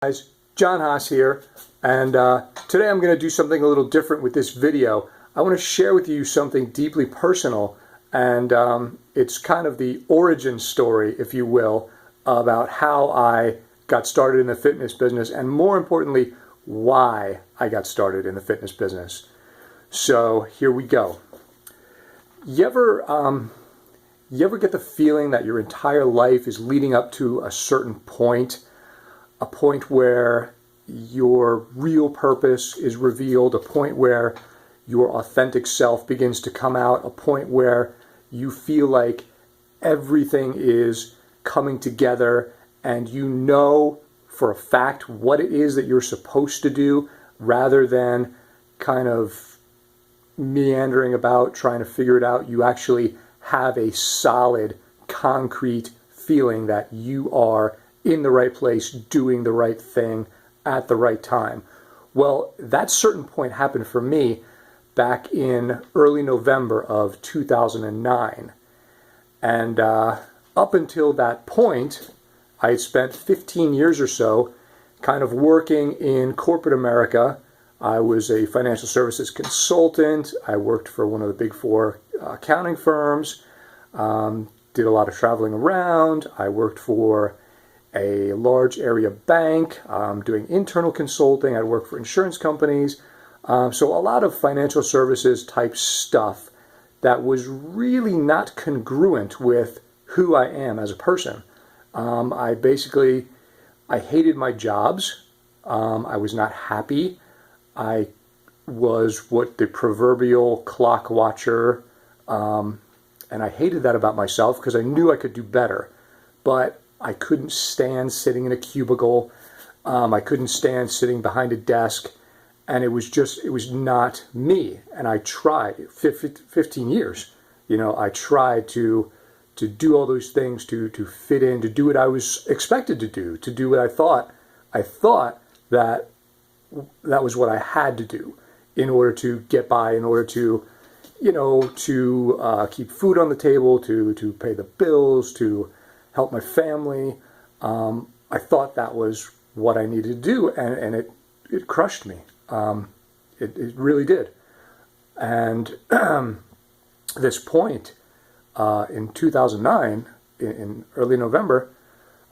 Guys, John Haas here, and today I'm going to do something a little different with this video. I want to share with you something deeply personal, and it's kind of the origin story, if you will, about how I got started in the fitness business, and more importantly, why I got started in the fitness business. So here we go. You ever get the feeling that your entire life is leading up to a certain point? A point where your real purpose is revealed, a point where your authentic self begins to come out, a point where you feel like everything is coming together and you know for a fact what it is that you're supposed to do, rather than kind of meandering about trying to figure it out. You actually have a solid, concrete feeling that you are in the right place, doing the right thing at the right time. Well, that certain point happened for me back in early November of 2009. And up until that point, I had spent 15 years or so kind of working in corporate America. I was a financial services consultant. I worked for one of the big four accounting firms, did a lot of traveling around. I worked for a large area bank, doing internal consulting. I'd work for insurance companies. So a lot of financial services type stuff that was really not congruent with who I am as a person. I hated my jobs. I was not happy. I was what the proverbial clock watcher, and I hated that about myself because I knew I could do better. But I couldn't stand sitting in a cubicle. I couldn't stand sitting behind a desk. And it was not me. And I tried, 15 years, I tried to do all those things, to fit in, to do what I was expected to do what I thought that was what I had to do in order to get by, in order to, to keep food on the table, to pay the bills, to help my family. I thought that was what I needed to do, and it crushed me. It really did. And this point in 2009, in early November,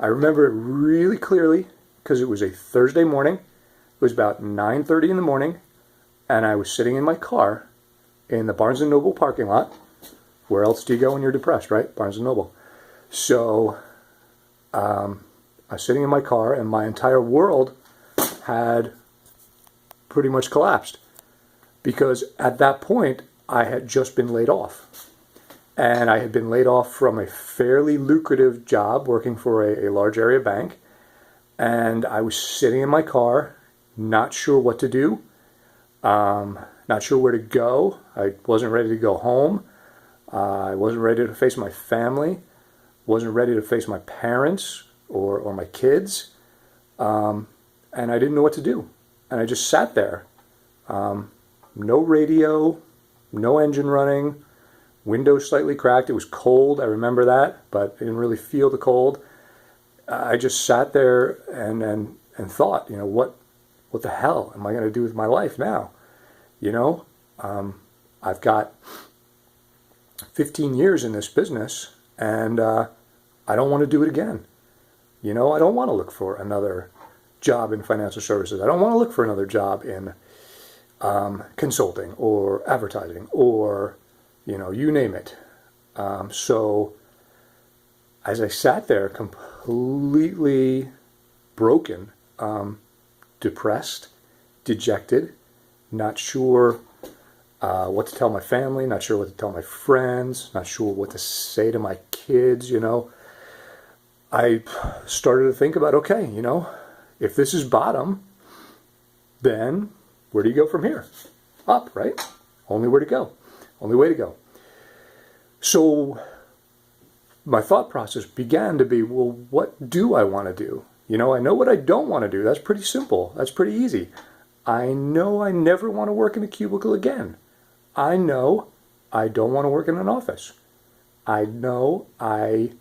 I remember it really clearly because it was a Thursday morning. It was about 9:30 in the morning, and I was sitting in my car in the Barnes & Noble parking lot. Where else do you go when you're depressed, right? Barnes & Noble. So I was sitting in my car, and my entire world had pretty much collapsed, because at that point I had just been laid off, and I had been laid off from a fairly lucrative job working for a large area bank, and I was sitting in my car, not sure what to do, not sure where to go. I wasn't ready to go home. I wasn't ready to face my family. Wasn't ready to face my parents or my kids, and I didn't know what to do. And I just sat there. No radio, no engine running, window slightly cracked. It was cold, I remember that, but I didn't really feel the cold. I just sat there and thought, what the hell am I going to do with my life now? I've got 15 years in this business, and I don't want to do it again. I don't want to look for another job in financial services. I don't want to look for another job in consulting or advertising or, you name it. So as I sat there completely broken, depressed, dejected, not sure what to tell my family, not sure what to tell my friends, not sure what to say to my kids, I started to think about, okay, if this is bottom, then where do you go from here? Up, right? Only where to go. Only way to go. So my thought process began to be, well, what do I want to do? I know what I don't want to do. That's pretty simple. That's pretty easy. I know I never want to work in a cubicle again. I know I don't want to work in an office. I know I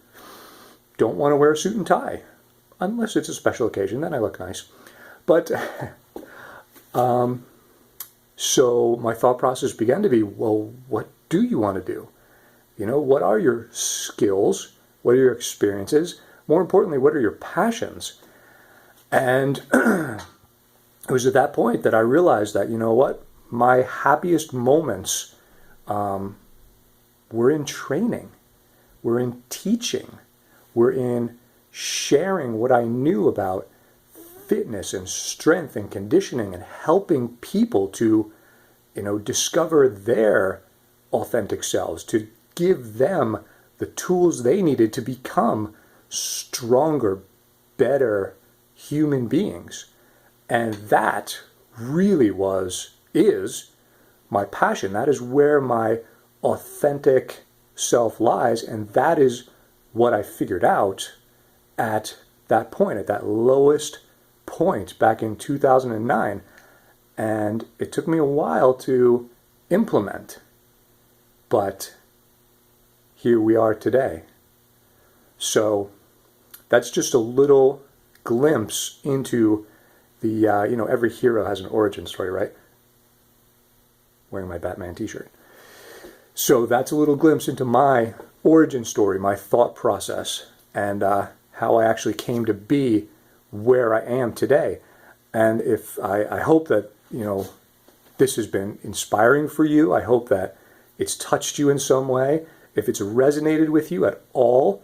don't want to wear a suit and tie. unless it's a special occasion, then I look nice. But so my thought process began to be, well, what do you want to do? What are your skills? What are your experiences? More importantly, what are your passions? And it was at that point that I realized that, my happiest moments were in training, were in teaching, were in sharing what I knew about fitness and strength and conditioning and helping people to, discover their authentic selves, to give them the tools they needed to become stronger, better human beings. And that really is my passion. That is where my authentic self lies, and that is what I figured out at that point, at that lowest point back in 2009. And it took me a while to implement, but here we are today. So that's just a little glimpse into the, every hero has an origin story, right? Wearing my Batman t-shirt. So that's a little glimpse into my origin story, my thought process, and how I actually came to be where I am today. And if I hope that, this has been inspiring for you. I hope that it's touched you in some way. If it's resonated with you at all,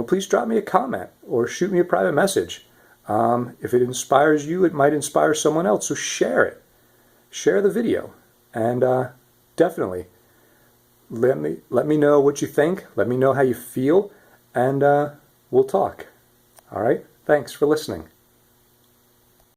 please drop me a comment or shoot me a private message. If it inspires you, it might inspire someone else. So share it. Share the video. And definitely let me know what you think. Let me know how you feel. And we'll talk. All right? Thanks for listening.